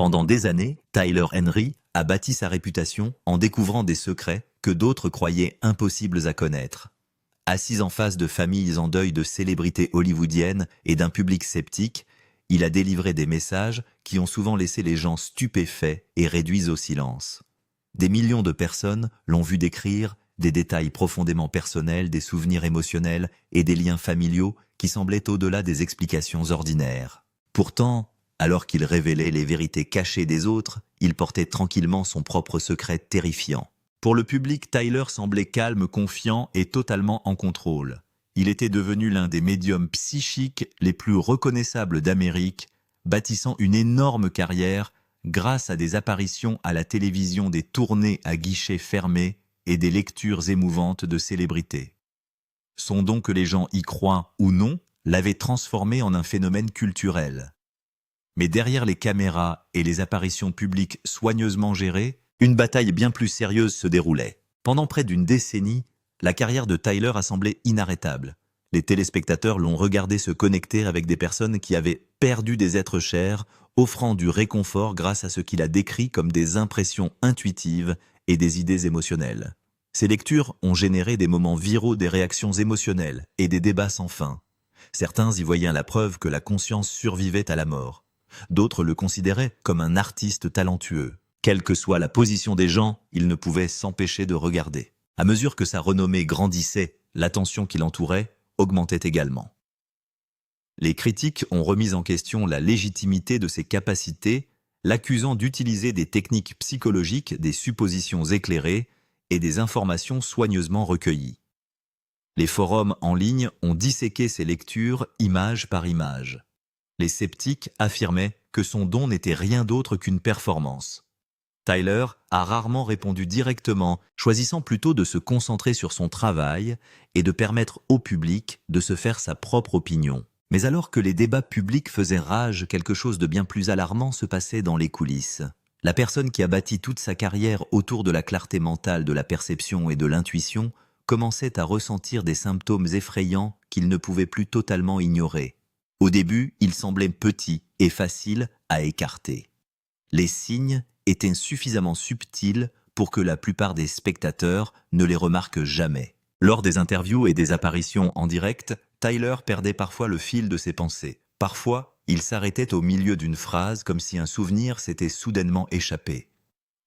Pendant des années, Tyler Henry a bâti sa réputation en découvrant des secrets que d'autres croyaient impossibles à connaître. Assis en face de familles en deuil de célébrités hollywoodiennes et d'un public sceptique, il a délivré des messages qui ont souvent laissé les gens stupéfaits et réduits au silence. Des millions de personnes l'ont vu décrire des détails profondément personnels, des souvenirs émotionnels et des liens familiaux qui semblaient au-delà des explications ordinaires. Pourtant, alors qu'il révélait les vérités cachées des autres, il portait tranquillement son propre secret terrifiant. Pour le public, Tyler semblait calme, confiant et totalement en contrôle. Il était devenu l'un des médiums psychiques les plus reconnaissables d'Amérique, bâtissant une énorme carrière grâce à des apparitions à la télévision, des tournées à guichets fermés et des lectures émouvantes de célébrités. Son don, que les gens y croient ou non, l'avait transformé en un phénomène culturel. Mais derrière les caméras et les apparitions publiques soigneusement gérées, une bataille bien plus sérieuse se déroulait. Pendant près d'une décennie, la carrière de Tyler a semblé inarrêtable. Les téléspectateurs l'ont regardé se connecter avec des personnes qui avaient perdu des êtres chers, offrant du réconfort grâce à ce qu'il a décrit comme des impressions intuitives et des idées émotionnelles. Ces lectures ont généré des moments viraux, des réactions émotionnelles et des débats sans fin. Certains y voyaient la preuve que la conscience survivait à la mort. D'autres le considéraient comme un artiste talentueux. Quelle que soit la position des gens, ils ne pouvaient s'empêcher de regarder. À mesure que sa renommée grandissait, l'attention qui l'entourait augmentait également. Les critiques ont remis en question la légitimité de ses capacités, l'accusant d'utiliser des techniques psychologiques, des suppositions éclairées et des informations soigneusement recueillies. Les forums en ligne ont disséqué ses lectures image par image. Les sceptiques affirmaient que son don n'était rien d'autre qu'une performance. Tyler a rarement répondu directement, choisissant plutôt de se concentrer sur son travail et de permettre au public de se faire sa propre opinion. Mais alors que les débats publics faisaient rage, quelque chose de bien plus alarmant se passait dans les coulisses. La personne qui a bâti toute sa carrière autour de la clarté mentale, de la perception et de l'intuition commençait à ressentir des symptômes effrayants qu'il ne pouvait plus totalement ignorer. Au début, il semblait petit et facile à écarter. Les signes étaient suffisamment subtils pour que la plupart des spectateurs ne les remarquent jamais. Lors des interviews et des apparitions en direct, Tyler perdait parfois le fil de ses pensées. Parfois, il s'arrêtait au milieu d'une phrase comme si un souvenir s'était soudainement échappé.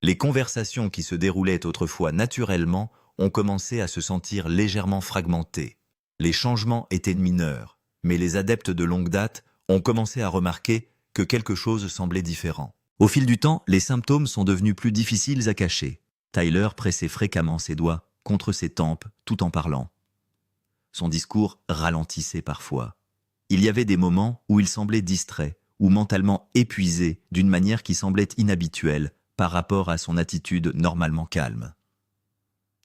Les conversations qui se déroulaient autrefois naturellement ont commencé à se sentir légèrement fragmentées. Les changements étaient mineurs, mais les adeptes de longue date ont commencé à remarquer que quelque chose semblait différent. Au fil du temps, les symptômes sont devenus plus difficiles à cacher. Tyler pressait fréquemment ses doigts contre ses tempes tout en parlant. Son discours ralentissait parfois. Il y avait des moments où il semblait distrait ou mentalement épuisé d'une manière qui semblait inhabituelle par rapport à son attitude normalement calme.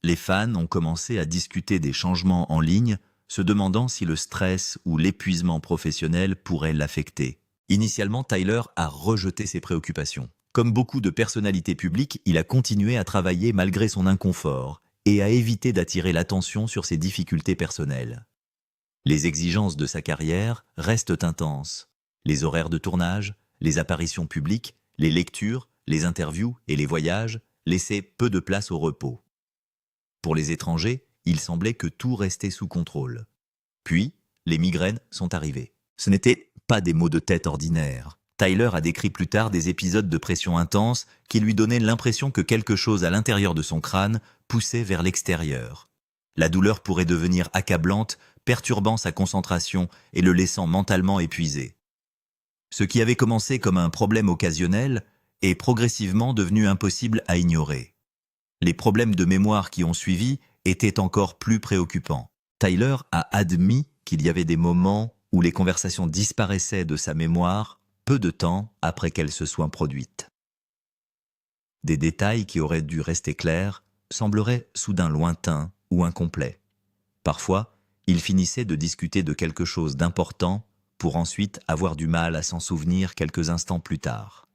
Les fans ont commencé à discuter des changements en ligne, se demandant si le stress ou l'épuisement professionnel pourrait l'affecter. Initialement, Tyler a rejeté ses préoccupations. Comme beaucoup de personnalités publiques, il a continué à travailler malgré son inconfort et a évité d'attirer l'attention sur ses difficultés personnelles. Les exigences de sa carrière restent intenses. Les horaires de tournage, les apparitions publiques, les lectures, les interviews et les voyages laissaient peu de place au repos. Pour les étrangers, il semblait que tout restait sous contrôle. Puis, les migraines sont arrivées. Ce n'étaient pas des maux de tête ordinaires. Tyler a décrit plus tard des épisodes de pression intense qui lui donnaient l'impression que quelque chose à l'intérieur de son crâne poussait vers l'extérieur. La douleur pourrait devenir accablante, perturbant sa concentration et le laissant mentalement épuisé. Ce qui avait commencé comme un problème occasionnel est progressivement devenu impossible à ignorer. Les problèmes de mémoire qui ont suivi étaient encore plus préoccupants. Tyler a admis qu'il y avait des moments où les conversations disparaissaient de sa mémoire peu de temps après qu'elles se soient produites. Des détails qui auraient dû rester clairs sembleraient soudain lointains ou incomplets. Parfois, il finissait de discuter de quelque chose d'important pour ensuite avoir du mal à s'en souvenir quelques instants plus tard.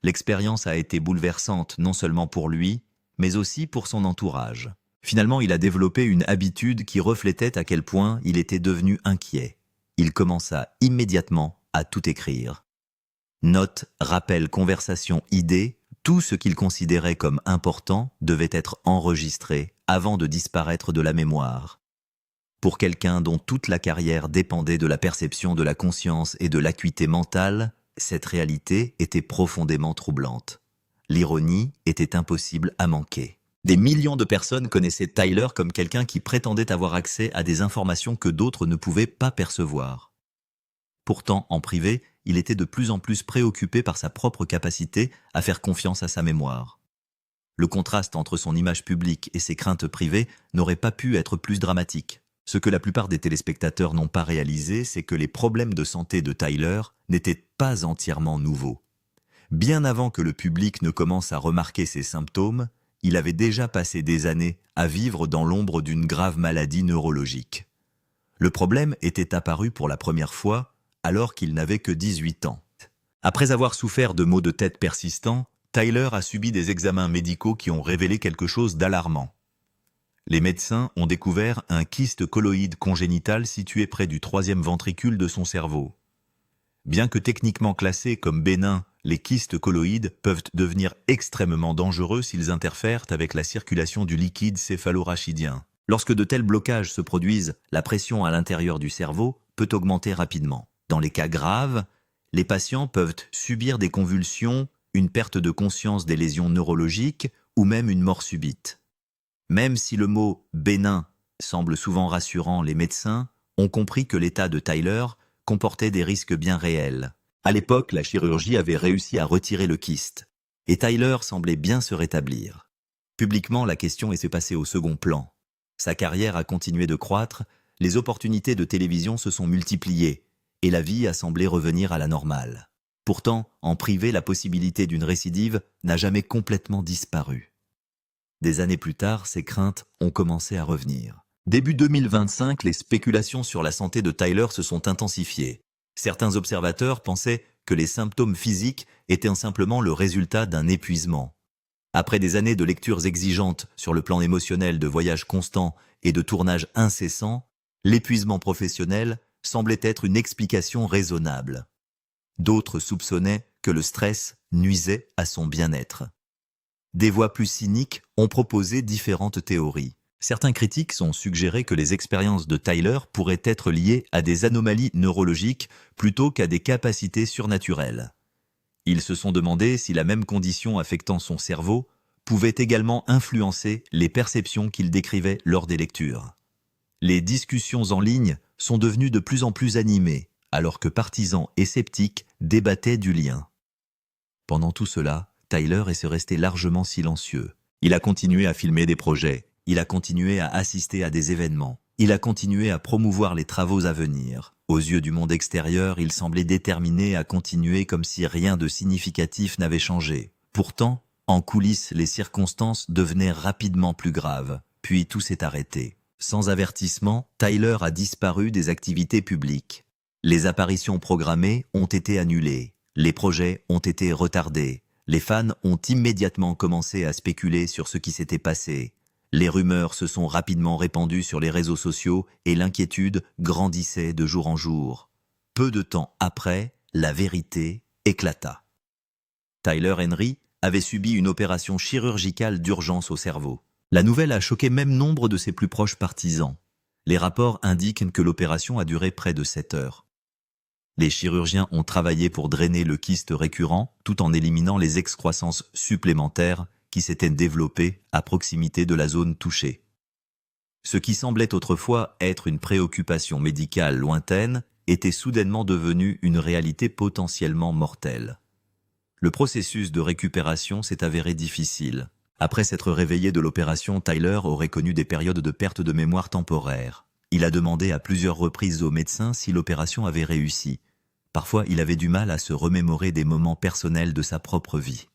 L'expérience a été bouleversante non seulement pour lui, mais aussi pour son entourage. Finalement, il a développé une habitude qui reflétait à quel point il était devenu inquiet. Il commença immédiatement à tout écrire. Notes, rappels, conversations, idées, tout ce qu'il considérait comme important devait être enregistré avant de disparaître de la mémoire. Pour quelqu'un dont toute la carrière dépendait de la perception de la conscience et de l'acuité mentale, cette réalité était profondément troublante. L'ironie était impossible à manquer. Des millions de personnes connaissaient Tyler comme quelqu'un qui prétendait avoir accès à des informations que d'autres ne pouvaient pas percevoir. Pourtant, en privé, il était de plus en plus préoccupé par sa propre capacité à faire confiance à sa mémoire. Le contraste entre son image publique et ses craintes privées n'aurait pas pu être plus dramatique. Ce que la plupart des téléspectateurs n'ont pas réalisé, c'est que les problèmes de santé de Tyler n'étaient pas entièrement nouveaux. Bien avant que le public ne commence à remarquer ses symptômes, il avait déjà passé des années à vivre dans l'ombre d'une grave maladie neurologique. Le problème était apparu pour la première fois alors qu'il n'avait que 18 ans. Après avoir souffert de maux de tête persistants, Tyler a subi des examens médicaux qui ont révélé quelque chose d'alarmant. Les médecins ont découvert un kyste colloïde congénital situé près du troisième ventricule de son cerveau. Bien que techniquement classés comme bénins, les kystes colloïdes peuvent devenir extrêmement dangereux s'ils interfèrent avec la circulation du liquide céphalorachidien. Lorsque de tels blocages se produisent, la pression à l'intérieur du cerveau peut augmenter rapidement. Dans les cas graves, les patients peuvent subir des convulsions, une perte de conscience des lésions neurologiques ou même une mort subite. Même si le mot « bénin » semble souvent rassurant, les médecins ont compris que l'état de Tyler comportait des risques bien réels. À l'époque, la chirurgie avait réussi à retirer le kyste, et Tyler semblait bien se rétablir. Publiquement, la question s'est passée au second plan. Sa carrière a continué de croître, les opportunités de télévision se sont multipliées, et la vie a semblé revenir à la normale. Pourtant, en privé, la possibilité d'une récidive n'a jamais complètement disparu. Des années plus tard, ces craintes ont commencé à revenir. Début 2025, les spéculations sur la santé de Tyler se sont intensifiées. Certains observateurs pensaient que les symptômes physiques étaient simplement le résultat d'un épuisement. Après des années de lectures exigeantes sur le plan émotionnel, de voyages constants et de tournages incessants, l'épuisement professionnel semblait être une explication raisonnable. D'autres soupçonnaient que le stress nuisait à son bien-être. Des voix plus cyniques ont proposé différentes théories. Certains critiques ont suggéré que les expériences de Tyler pourraient être liées à des anomalies neurologiques plutôt qu'à des capacités surnaturelles. Ils se sont demandé si la même condition affectant son cerveau pouvait également influencer les perceptions qu'il décrivait lors des lectures. Les discussions en ligne sont devenues de plus en plus animées, alors que partisans et sceptiques débattaient du lien. Pendant tout cela, Tyler est resté largement silencieux. Il a continué à filmer des projets, il a continué à assister à des événements, il a continué à promouvoir les travaux à venir. Aux yeux du monde extérieur, il semblait déterminé à continuer comme si rien de significatif n'avait changé. Pourtant, en coulisses, les circonstances devenaient rapidement plus graves, puis tout s'est arrêté. Sans avertissement, Tyler a disparu des activités publiques. Les apparitions programmées ont été annulées, les projets ont été retardés, les fans ont immédiatement commencé à spéculer sur ce qui s'était passé. Les rumeurs se sont rapidement répandues sur les réseaux sociaux et l'inquiétude grandissait de jour en jour. Peu de temps après, la vérité éclata. Tyler Henry avait subi une opération chirurgicale d'urgence au cerveau. La nouvelle a choqué même nombre de ses plus proches partisans. Les rapports indiquent que l'opération a duré près de 7 heures. Les chirurgiens ont travaillé pour drainer le kyste récurrent tout en éliminant les excroissances supplémentaires qui s'étaient développées à proximité de la zone touchée. Ce qui semblait autrefois être une préoccupation médicale lointaine était soudainement devenu une réalité potentiellement mortelle. Le processus de récupération s'est avéré difficile. Après s'être réveillé de l'opération, Tyler aurait connu des périodes de perte de mémoire temporaire. Il a demandé à plusieurs reprises aux médecins si l'opération avait réussi. Parfois, il avait du mal à se remémorer des moments personnels de sa propre vie.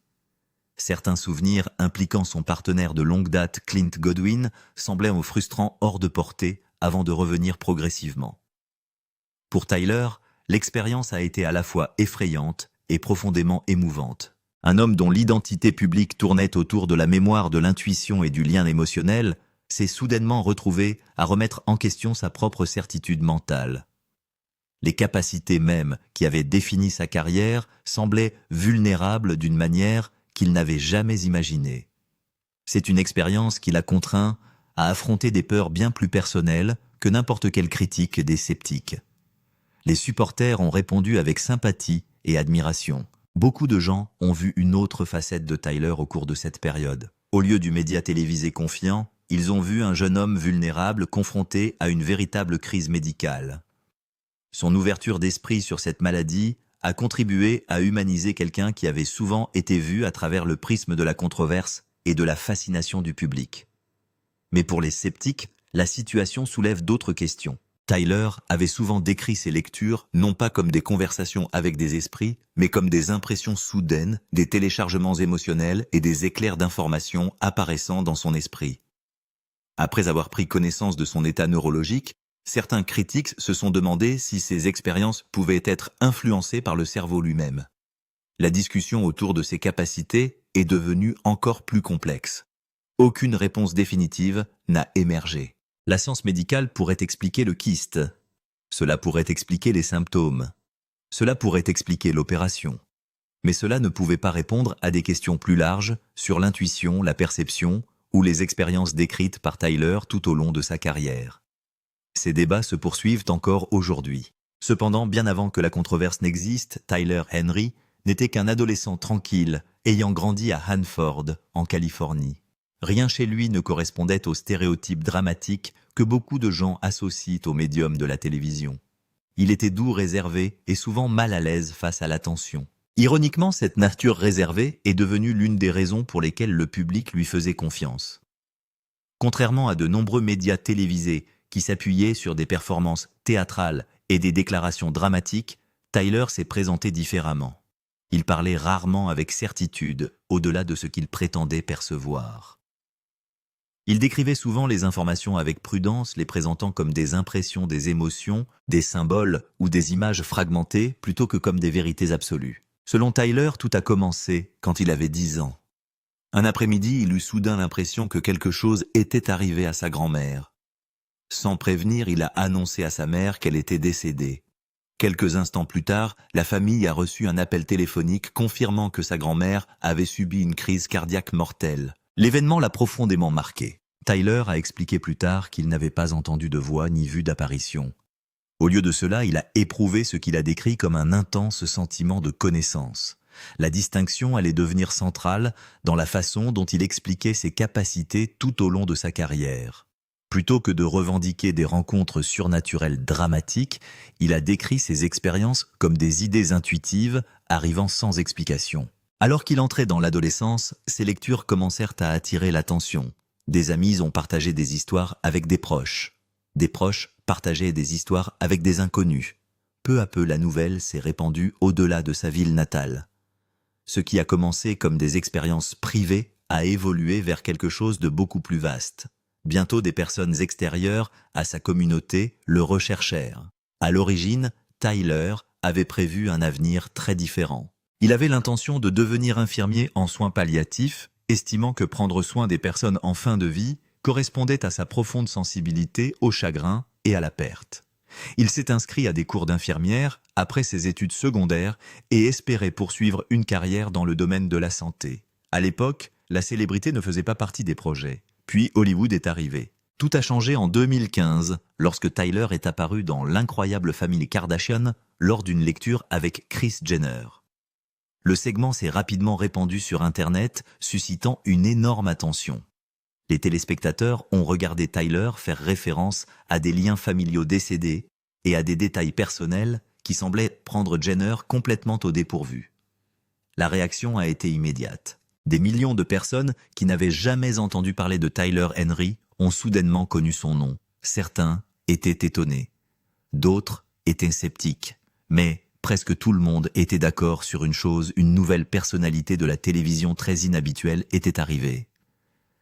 Certains souvenirs impliquant son partenaire de longue date, Clint Godwin, semblaient aux frustrants hors de portée avant de revenir progressivement. Pour Tyler, l'expérience a été à la fois effrayante et profondément émouvante. Un homme dont l'identité publique tournait autour de la mémoire, de l'intuition et du lien émotionnel s'est soudainement retrouvé à remettre en question sa propre certitude mentale. Les capacités mêmes qui avaient défini sa carrière semblaient vulnérables d'une manière qu'il n'avait jamais imaginée. C'est une expérience qui l'a contraint à affronter des peurs bien plus personnelles que n'importe quelle critique des sceptiques. Les supporters ont répondu avec sympathie et admiration. Beaucoup de gens ont vu une autre facette de Tyler au cours de cette période. Au lieu du média télévisé confiant, ils ont vu un jeune homme vulnérable confronté à une véritable crise médicale. Son ouverture d'esprit sur cette maladie a contribué à humaniser quelqu'un qui avait souvent été vu à travers le prisme de la controverse et de la fascination du public. Mais pour les sceptiques, la situation soulève d'autres questions. Tyler avait souvent décrit ses lectures non pas comme des conversations avec des esprits, mais comme des impressions soudaines, des téléchargements émotionnels et des éclairs d'informations apparaissant dans son esprit. Après avoir pris connaissance de son état neurologique, certains critiques se sont demandé si ces expériences pouvaient être influencées par le cerveau lui-même. La discussion autour de ses capacités est devenue encore plus complexe. Aucune réponse définitive n'a émergé. La science médicale pourrait expliquer le kyste. Cela pourrait expliquer les symptômes. Cela pourrait expliquer l'opération. Mais cela ne pouvait pas répondre à des questions plus larges sur l'intuition, la perception ou les expériences décrites par Tyler tout au long de sa carrière. Ces débats se poursuivent encore aujourd'hui. Cependant, bien avant que la controverse n'existe, Tyler Henry n'était qu'un adolescent tranquille, ayant grandi à Hanford, en Californie. Rien chez lui ne correspondait aux stéréotypes dramatiques que beaucoup de gens associent au médium de la télévision. Il était doux, réservé et souvent mal à l'aise face à l'attention. Ironiquement, cette nature réservée est devenue l'une des raisons pour lesquelles le public lui faisait confiance. Contrairement à de nombreux médias télévisés qui s'appuyaient sur des performances théâtrales et des déclarations dramatiques, Tyler s'est présenté différemment. Il parlait rarement avec certitude, au-delà de ce qu'il prétendait percevoir. Il décrivait souvent les informations avec prudence, les présentant comme des impressions, des émotions, des symboles ou des images fragmentées plutôt que comme des vérités absolues. Selon Tyler, tout a commencé quand il avait 10 ans. Un après-midi, il eut soudain l'impression que quelque chose était arrivé à sa grand-mère. Sans prévenir, il a annoncé à sa mère qu'elle était décédée. Quelques instants plus tard, la famille a reçu un appel téléphonique confirmant que sa grand-mère avait subi une crise cardiaque mortelle. L'événement l'a profondément marqué. Tyler a expliqué plus tard qu'il n'avait pas entendu de voix ni vu d'apparition. Au lieu de cela, il a éprouvé ce qu'il a décrit comme un intense sentiment de connaissance. La distinction allait devenir centrale dans la façon dont il expliquait ses capacités tout au long de sa carrière. Plutôt que de revendiquer des rencontres surnaturelles dramatiques, il a décrit ses expériences comme des idées intuitives arrivant sans explication. Alors qu'il entrait dans l'adolescence, ses lectures commencèrent à attirer l'attention. Des amis ont partagé des histoires avec des proches. Des proches partageaient des histoires avec des inconnus. Peu à peu, la nouvelle s'est répandue au-delà de sa ville natale. Ce qui a commencé comme des expériences privées a évolué vers quelque chose de beaucoup plus vaste. Bientôt, des personnes extérieures à sa communauté le recherchèrent. À l'origine, Tyler avait prévu un avenir très différent. Il avait l'intention de devenir infirmier en soins palliatifs, estimant que prendre soin des personnes en fin de vie correspondait à sa profonde sensibilité au chagrin et à la perte. Il s'est inscrit à des cours d'infirmière après ses études secondaires et espérait poursuivre une carrière dans le domaine de la santé. À l'époque, la célébrité ne faisait pas partie des projets. Puis Hollywood est arrivé. Tout a changé en 2015, lorsque Tyler est apparu dans l'incroyable famille Kardashian lors d'une lecture avec Kris Jenner. Le segment s'est rapidement répandu sur Internet, suscitant une énorme attention. Les téléspectateurs ont regardé Tyler faire référence à des liens familiaux décédés et à des détails personnels qui semblaient prendre Jenner complètement au dépourvu. La réaction a été immédiate. Des millions de personnes qui n'avaient jamais entendu parler de Tyler Henry ont soudainement connu son nom. Certains étaient étonnés, d'autres étaient sceptiques, mais presque tout le monde était d'accord sur une chose, une nouvelle personnalité de la télévision très inhabituelle était arrivée.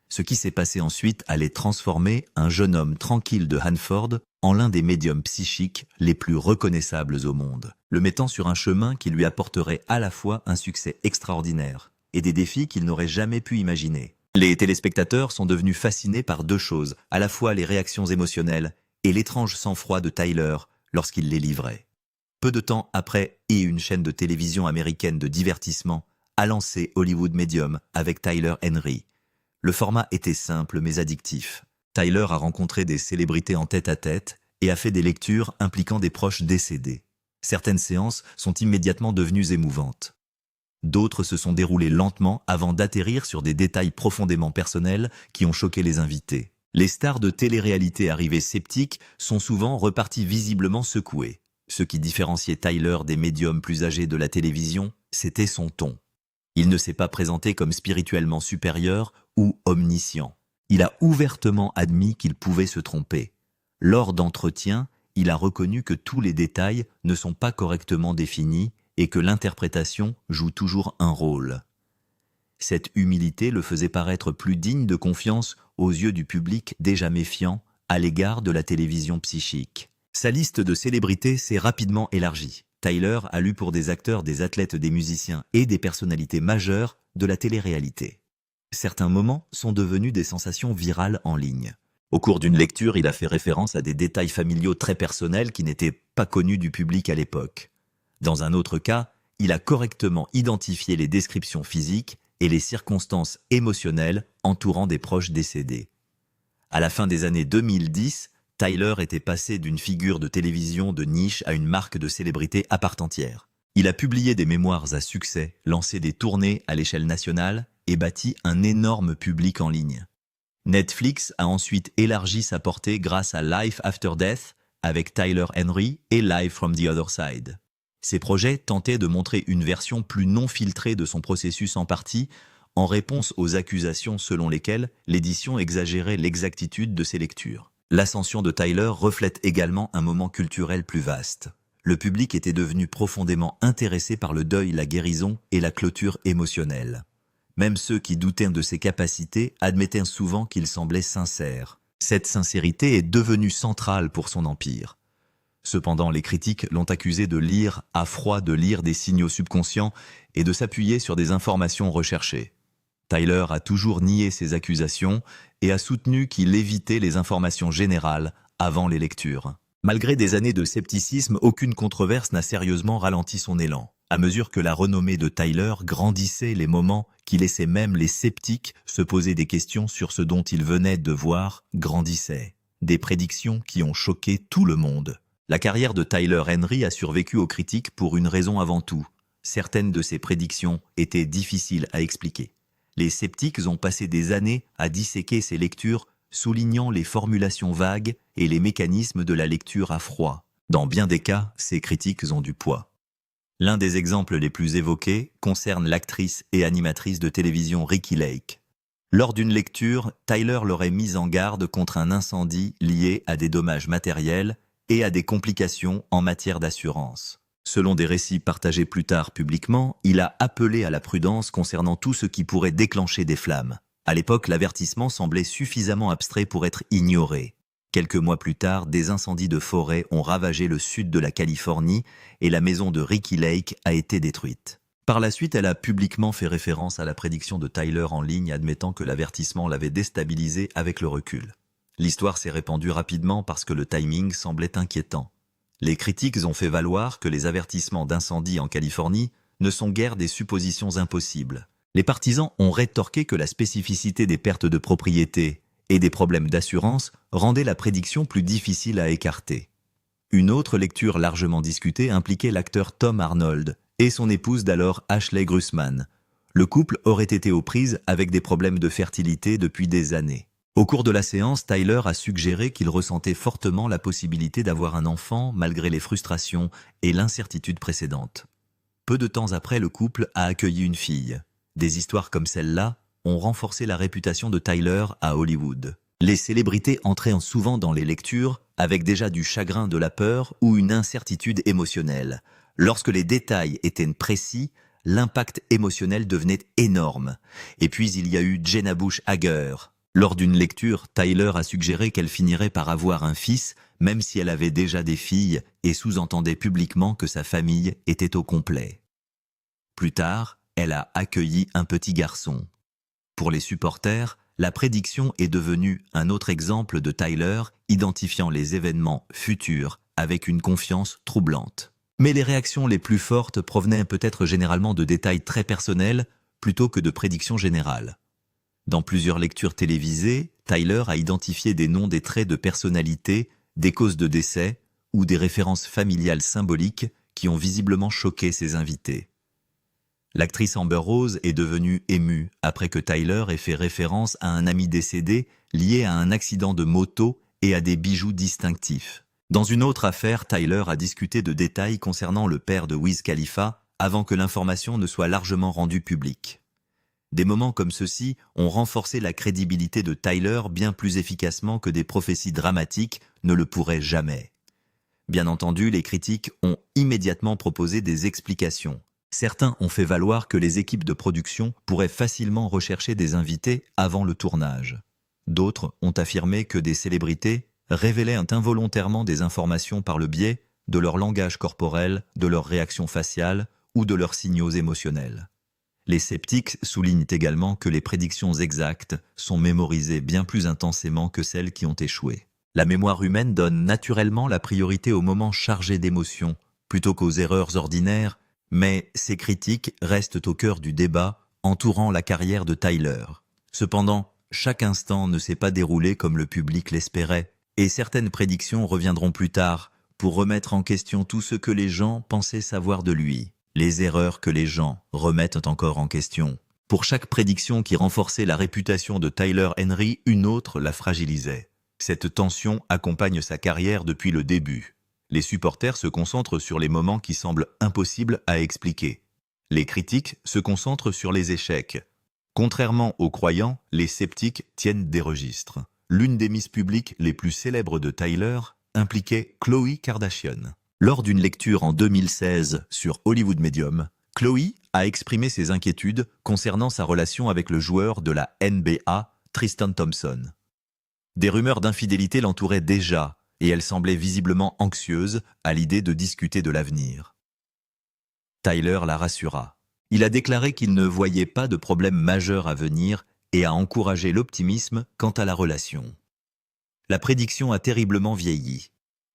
Ce qui s'est passé ensuite allait transformer un jeune homme tranquille de Hanford en l'un des médiums psychiques les plus reconnaissables au monde, le mettant sur un chemin qui lui apporterait à la fois un succès extraordinaire et des défis qu'il n'aurait jamais pu imaginer. Les téléspectateurs sont devenus fascinés par deux choses, à la fois les réactions émotionnelles et l'étrange sang-froid de Tyler lorsqu'il les livrait. Peu de temps après, une chaîne de télévision américaine de divertissement a lancé Hollywood Medium avec Tyler Henry. Le format était simple mais addictif. Tyler a rencontré des célébrités en tête-à-tête et a fait des lectures impliquant des proches décédés. Certaines séances sont immédiatement devenues émouvantes. D'autres se sont déroulées lentement avant d'atterrir sur des détails profondément personnels qui ont choqué les invités. Les stars de télé-réalité arrivées sceptiques sont souvent reparties visiblement secouées. Ce qui différenciait Tyler des médiums plus âgés de la télévision, c'était son ton. Il ne s'est pas présenté comme spirituellement supérieur ou omniscient. Il a ouvertement admis qu'il pouvait se tromper. Lors d'entretiens, il a reconnu que tous les détails ne sont pas correctement définis et que l'interprétation joue toujours un rôle. Cette humilité le faisait paraître plus digne de confiance aux yeux du public déjà méfiant à l'égard de la télévision psychique. Sa liste de célébrités s'est rapidement élargie. Tyler a lu pour des acteurs, des athlètes, des musiciens et des personnalités majeures de la télé-réalité. Certains moments sont devenus des sensations virales en ligne. Au cours d'une lecture, il a fait référence à des détails familiaux très personnels qui n'étaient pas connus du public à l'époque. Dans un autre cas, il a correctement identifié les descriptions physiques et les circonstances émotionnelles entourant des proches décédés. À la fin des années 2010, Tyler était passé d'une figure de télévision de niche à une marque de célébrité à part entière. Il a publié des mémoires à succès, lancé des tournées à l'échelle nationale et bâti un énorme public en ligne. Netflix a ensuite élargi sa portée grâce à Life After Death avec Tyler Henry et Live from the Other Side. Ces projets tentaient de montrer une version plus non filtrée de son processus en partie, en réponse aux accusations selon lesquelles l'édition exagérait l'exactitude de ses lectures. L'ascension de Tyler reflète également un moment culturel plus vaste. Le public était devenu profondément intéressé par le deuil, la guérison et la clôture émotionnelle. Même ceux qui doutaient de ses capacités admettaient souvent qu'il semblait sincère. Cette sincérité est devenue centrale pour son empire. Cependant, les critiques l'ont accusé de lire à froid, de lire des signaux subconscients et de s'appuyer sur des informations recherchées. Tyler a toujours nié ces accusations et a soutenu qu'il évitait les informations générales avant les lectures. Malgré des années de scepticisme, aucune controverse n'a sérieusement ralenti son élan. À mesure que la renommée de Tyler grandissait, les moments qui laissaient même les sceptiques se poser des questions sur ce dont ils venaient de voir grandissaient. Des prédictions qui ont choqué tout le monde. La carrière de Tyler Henry a survécu aux critiques pour une raison avant tout. Certaines de ses prédictions étaient difficiles à expliquer. Les sceptiques ont passé des années à disséquer ses lectures, soulignant les formulations vagues et les mécanismes de la lecture à froid. Dans bien des cas, ces critiques ont du poids. L'un des exemples les plus évoqués concerne l'actrice et animatrice de télévision Ricki Lake. Lors d'une lecture, Tyler l'aurait mise en garde contre un incendie lié à des dommages matériels et à des complications en matière d'assurance. Selon des récits partagés plus tard publiquement, il a appelé à la prudence concernant tout ce qui pourrait déclencher des flammes. À l'époque, l'avertissement semblait suffisamment abstrait pour être ignoré. Quelques mois plus tard, des incendies de forêt ont ravagé le sud de la Californie et la maison de Ricki Lake a été détruite. Par la suite, elle a publiquement fait référence à la prédiction de Tyler en ligne, admettant que l'avertissement l'avait déstabilisé avec le recul. L'histoire s'est répandue rapidement parce que le timing semblait inquiétant. Les critiques ont fait valoir que les avertissements d'incendie en Californie ne sont guère des suppositions impossibles. Les partisans ont rétorqué que la spécificité des pertes de propriété et des problèmes d'assurance rendait la prédiction plus difficile à écarter. Une autre lecture largement discutée impliquait l'acteur Tom Arnold et son épouse d'alors Ashley Grossman. Le couple aurait été aux prises avec des problèmes de fertilité depuis des années. Au cours de la séance, Tyler a suggéré qu'il ressentait fortement la possibilité d'avoir un enfant malgré les frustrations et l'incertitude précédentes. Peu de temps après, le couple a accueilli une fille. Des histoires comme celle-là ont renforcé la réputation de Tyler à Hollywood. Les célébrités entraient souvent dans les lectures avec déjà du chagrin, de la peur ou une incertitude émotionnelle. Lorsque les détails étaient précis, l'impact émotionnel devenait énorme. Et puis il y a eu Jenna Bush Hager. Lors d'une lecture, Tyler a suggéré qu'elle finirait par avoir un fils, même si elle avait déjà des filles, et sous-entendait publiquement que sa famille était au complet. Plus tard, elle a accueilli un petit garçon. Pour les supporters, la prédiction est devenue un autre exemple de Tyler identifiant les événements futurs avec une confiance troublante. Mais les réactions les plus fortes provenaient peut-être généralement de détails très personnels plutôt que de prédictions générales. Dans plusieurs lectures télévisées, Tyler a identifié des noms, des traits de personnalité, des causes de décès ou des références familiales symboliques qui ont visiblement choqué ses invités. L'actrice Amber Rose est devenue émue après que Tyler ait fait référence à un ami décédé lié à un accident de moto et à des bijoux distinctifs. Dans une autre affaire, Tyler a discuté de détails concernant le père de Wiz Khalifa avant que l'information ne soit largement rendue publique. Des moments comme ceux-ci ont renforcé la crédibilité de Tyler bien plus efficacement que des prophéties dramatiques ne le pourraient jamais. Bien entendu, les critiques ont immédiatement proposé des explications. Certains ont fait valoir que les équipes de production pourraient facilement rechercher des invités avant le tournage. D'autres ont affirmé que des célébrités révélaient involontairement des informations par le biais de leur langage corporel, de leurs réactions faciales ou de leurs signaux émotionnels. Les sceptiques soulignent également que les prédictions exactes sont mémorisées bien plus intensément que celles qui ont échoué. La mémoire humaine donne naturellement la priorité aux moments chargés d'émotions plutôt qu'aux erreurs ordinaires, mais ces critiques restent au cœur du débat entourant la carrière de Tyler. Cependant, chaque instant ne s'est pas déroulé comme le public l'espérait, et certaines prédictions reviendront plus tard pour remettre en question tout ce que les gens pensaient savoir de lui. Les erreurs que les gens remettent encore en question. Pour chaque prédiction qui renforçait la réputation de Tyler Henry, une autre la fragilisait. Cette tension accompagne sa carrière depuis le début. Les supporters se concentrent sur les moments qui semblent impossibles à expliquer. Les critiques se concentrent sur les échecs. Contrairement aux croyants, les sceptiques tiennent des registres. L'une des miss publiques les plus célèbres de Tyler impliquait Khloé Kardashian. Lors d'une lecture en 2016 sur Hollywood Medium, Khloé a exprimé ses inquiétudes concernant sa relation avec le joueur de la NBA, Tristan Thompson. Des rumeurs d'infidélité l'entouraient déjà, et elle semblait visiblement anxieuse à l'idée de discuter de l'avenir. Tyler la rassura. Il a déclaré qu'il ne voyait pas de problème majeur à venir et a encouragé l'optimisme quant à la relation. La prédiction a terriblement vieilli.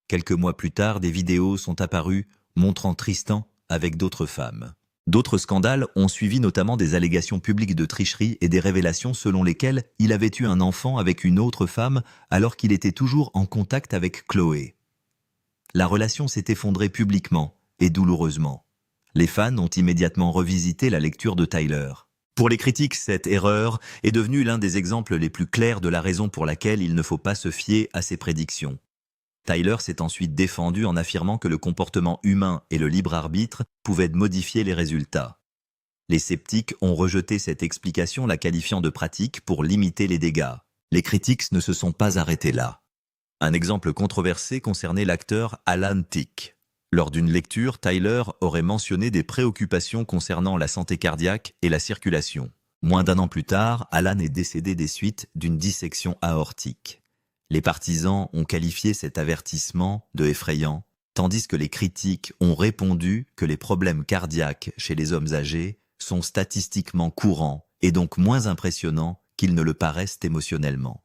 Quelques mois plus tard, des vidéos sont apparues montrant Tristan avec d'autres femmes. D'autres scandales ont suivi, notamment des allégations publiques de tricherie et des révélations selon lesquelles il avait eu un enfant avec une autre femme alors qu'il était toujours en contact avec Khloé. La relation s'est effondrée publiquement et douloureusement. Les fans ont immédiatement revisité la lecture de Tyler. Pour les critiques, cette erreur est devenue l'un des exemples les plus clairs de la raison pour laquelle il ne faut pas se fier à ses prédictions. Tyler s'est ensuite défendu en affirmant que le comportement humain et le libre arbitre pouvaient modifier les résultats. Les sceptiques ont rejeté cette explication, la qualifiant de pratique pour limiter les dégâts. Les critiques ne se sont pas arrêtés là. Un exemple controversé concernait l'acteur Alan Thicke. Lors d'une lecture, Tyler aurait mentionné des préoccupations concernant la santé cardiaque et la circulation. Moins d'un an plus tard, Alan est décédé des suites d'une dissection aortique. Les partisans ont qualifié cet avertissement de effrayant, tandis que les critiques ont répondu que les problèmes cardiaques chez les hommes âgés sont statistiquement courants et donc moins impressionnants qu'ils ne le paraissent émotionnellement.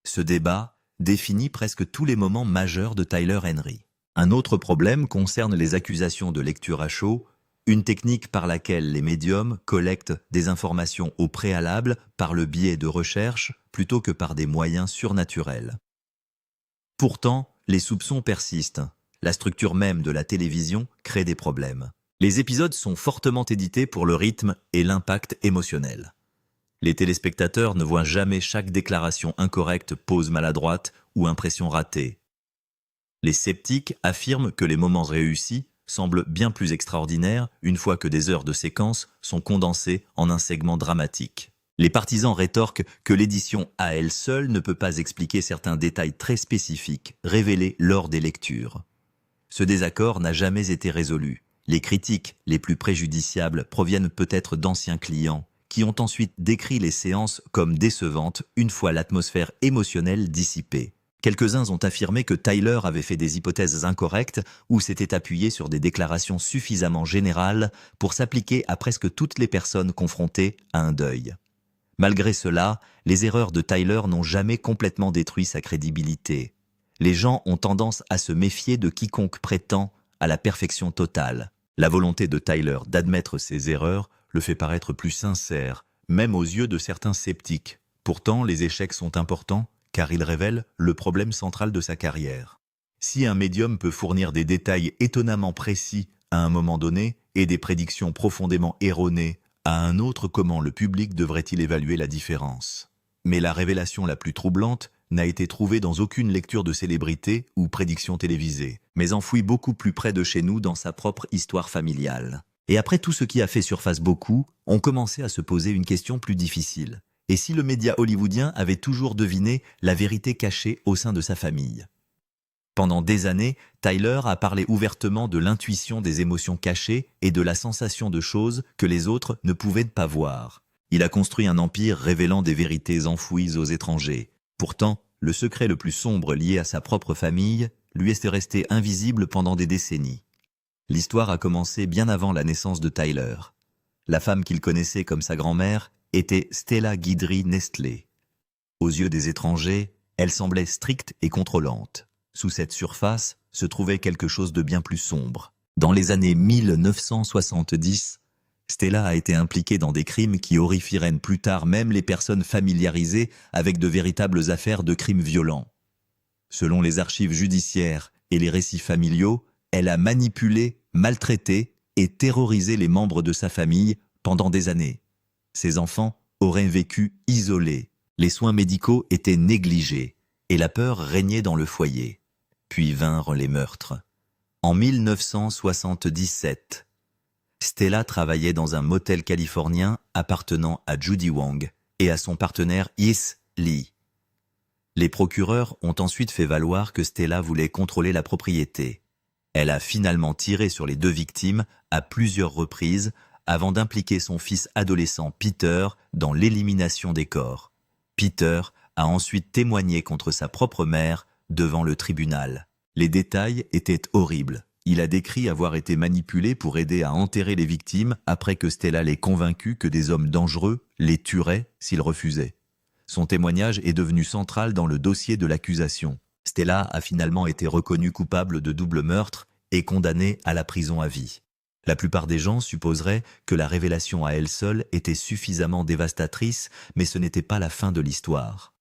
Ce débat définit presque tous les moments majeurs de Tyler Henry. Un autre problème concerne les accusations de lecture à chaud, une technique par laquelle les médiums collectent des informations au préalable par le biais de recherches plutôt que par des moyens surnaturels. Pourtant, les soupçons persistent. La structure même de la télévision crée des problèmes. Les épisodes sont fortement édités pour le rythme et l'impact émotionnel. Les téléspectateurs ne voient jamais chaque déclaration incorrecte, pause maladroite ou impression ratée. Les sceptiques affirment que les moments réussis semble bien plus extraordinaire une fois que des heures de séquence sont condensées en un segment dramatique. Les partisans rétorquent que l'édition à elle seule ne peut pas expliquer certains détails très spécifiques révélés lors des lectures. Ce désaccord n'a jamais été résolu. Les critiques les plus préjudiciables proviennent peut-être d'anciens clients qui ont ensuite décrit les séances comme décevantes une fois l'atmosphère émotionnelle dissipée. Quelques-uns ont affirmé que Tyler avait fait des hypothèses incorrectes ou s'était appuyé sur des déclarations suffisamment générales pour s'appliquer à presque toutes les personnes confrontées à un deuil. Malgré cela, les erreurs de Tyler n'ont jamais complètement détruit sa crédibilité. Les gens ont tendance à se méfier de quiconque prétend à la perfection totale. La volonté de Tyler d'admettre ses erreurs le fait paraître plus sincère, même aux yeux de certains sceptiques. Pourtant, les échecs sont importants car ils révèlent le problème central de sa carrière. Si un médium peut fournir des détails étonnamment précis à un moment donné et des prédictions profondément erronées à un autre, comment le public devrait-il évaluer la différence? Mais la révélation la plus troublante n'a été trouvée dans aucune lecture de célébrité ou prédiction télévisée, mais enfouie beaucoup plus près de chez nous dans sa propre histoire familiale. Et après tout ce qui a fait surface, beaucoup ont commencé à se poser une question plus difficile. Et si le média hollywoodien avait toujours deviné la vérité cachée au sein de sa famille? Pendant des années, Tyler a parlé ouvertement de l'intuition des émotions cachées et de la sensation de choses que les autres ne pouvaient pas voir. Il a construit un empire révélant des vérités enfouies aux étrangers. Pourtant, le secret le plus sombre lié à sa propre famille lui est resté invisible pendant des décennies. L'histoire a commencé bien avant la naissance de Tyler. La femme qu'il connaissait comme sa grand-mère était Stella Guidry Nestlé. Aux yeux des étrangers, elle semblait stricte et contrôlante. Sous cette surface se trouvait quelque chose de bien plus sombre. Dans les années 1970, Stella a été impliquée dans des crimes qui horrifieraient plus tard même les personnes familiarisées avec de véritables affaires de crimes violents. Selon les archives judiciaires et les récits familiaux, elle a manipulé, maltraité et terrorisé les membres de sa famille pendant des années. Ses enfants auraient vécu isolés, les soins médicaux étaient négligés et la peur régnait dans le foyer. Puis vinrent les meurtres. En 1977, Stella travaillait dans un motel californien appartenant à Judy Wong et à son partenaire Heath Lee. Les procureurs ont ensuite fait valoir que Stella voulait contrôler la propriété. Elle a finalement tiré sur les deux victimes à plusieurs reprises avant d'impliquer son fils adolescent Peter dans l'élimination des corps. Peter a ensuite témoigné contre sa propre mère devant le tribunal. Les détails étaient horribles. Il a décrit avoir été manipulé pour aider à enterrer les victimes après que Stella l'ait convaincu que des hommes dangereux les tueraient s'ils refusaient. Son témoignage est devenu central dans le dossier de l'accusation. Stella a finalement été reconnue coupable de double meurtre et condamnée à la prison à vie. La plupart des gens supposeraient que la révélation à elle seule était suffisamment dévastatrice, mais ce n'était pas la fin de l'histoire.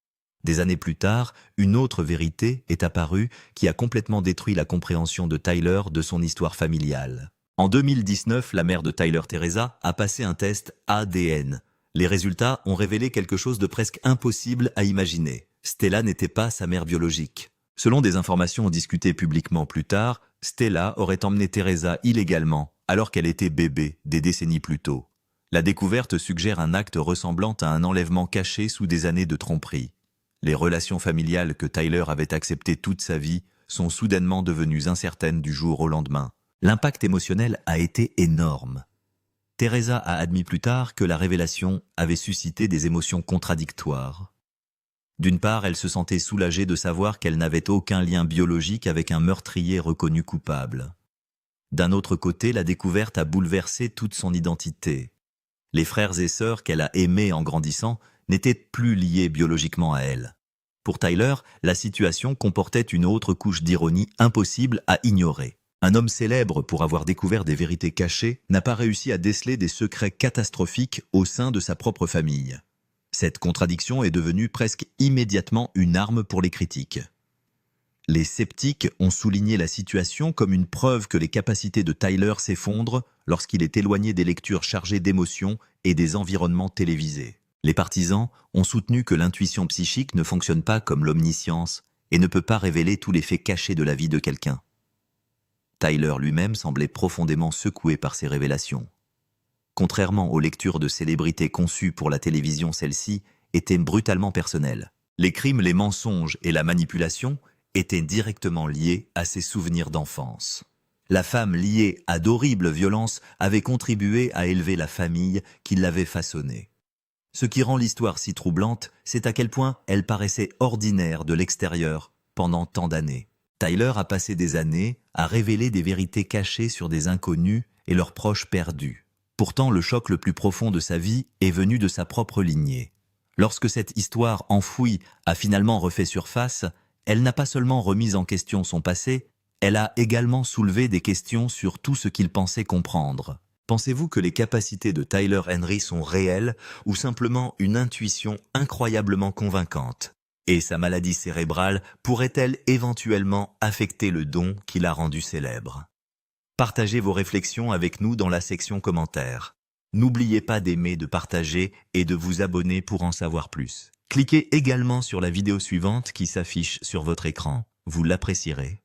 Des années plus tard, une autre vérité est apparue qui a complètement détruit la compréhension de Tyler de son histoire familiale. En 2019, la mère de Tyler, Teresa, a passé un test ADN. Les résultats ont révélé quelque chose de presque impossible à imaginer. Stella n'était pas sa mère biologique. Selon des informations discutées publiquement plus tard, Stella aurait emmené Teresa illégalement, alors qu'elle était bébé, des décennies plus tôt. La découverte suggère un acte ressemblant à un enlèvement caché sous des années de tromperie. Les relations familiales que Tyler avait acceptées toute sa vie sont soudainement devenues incertaines du jour au lendemain. L'impact émotionnel a été énorme. Teresa a admis plus tard que la révélation avait suscité des émotions contradictoires. D'une part, elle se sentait soulagée de savoir qu'elle n'avait aucun lien biologique avec un meurtrier reconnu coupable. D'un autre côté, la découverte a bouleversé toute son identité. Les frères et sœurs qu'elle a aimés en grandissant n'étaient plus liés biologiquement à elle. Pour Tyler, la situation comportait une autre couche d'ironie impossible à ignorer. Un homme célèbre pour avoir découvert des vérités cachées n'a pas réussi à déceler des secrets catastrophiques au sein de sa propre famille. Cette contradiction est devenue presque immédiatement une arme pour les critiques. Les sceptiques ont souligné la situation comme une preuve que les capacités de Tyler s'effondrent lorsqu'il est éloigné des lectures chargées d'émotions et des environnements télévisés. Les partisans ont soutenu que l'intuition psychique ne fonctionne pas comme l'omniscience et ne peut pas révéler tous les faits cachés de la vie de quelqu'un. Tyler lui-même semblait profondément secoué par ces révélations. Contrairement aux lectures de célébrités conçues pour la télévision, celles-ci étaient brutalement personnelles. Les crimes, les mensonges et la manipulation étaient directement liés à ses souvenirs d'enfance. La femme liée à d'horribles violences avait contribué à élever la famille qui l'avait façonnée. Ce qui rend l'histoire si troublante, c'est à quel point elle paraissait ordinaire de l'extérieur pendant tant d'années. Tyler a passé des années à révéler des vérités cachées sur des inconnus et leurs proches perdus. Pourtant, le choc le plus profond de sa vie est venu de sa propre lignée. Lorsque cette histoire enfouie a finalement refait surface, elle n'a pas seulement remis en question son passé, Elle a également soulevé des questions sur tout ce qu'il pensait comprendre. Pensez-vous que les capacités de Tyler Henry sont réelles ou simplement une intuition incroyablement convaincante? Et sa maladie cérébrale pourrait-elle éventuellement affecter le don qui l'a rendu célèbre? Partagez vos réflexions avec nous dans la section commentaires. N'oubliez pas d'aimer, de partager et de vous abonner pour en savoir plus. Cliquez également sur la vidéo suivante qui s'affiche sur votre écran, vous l'apprécierez.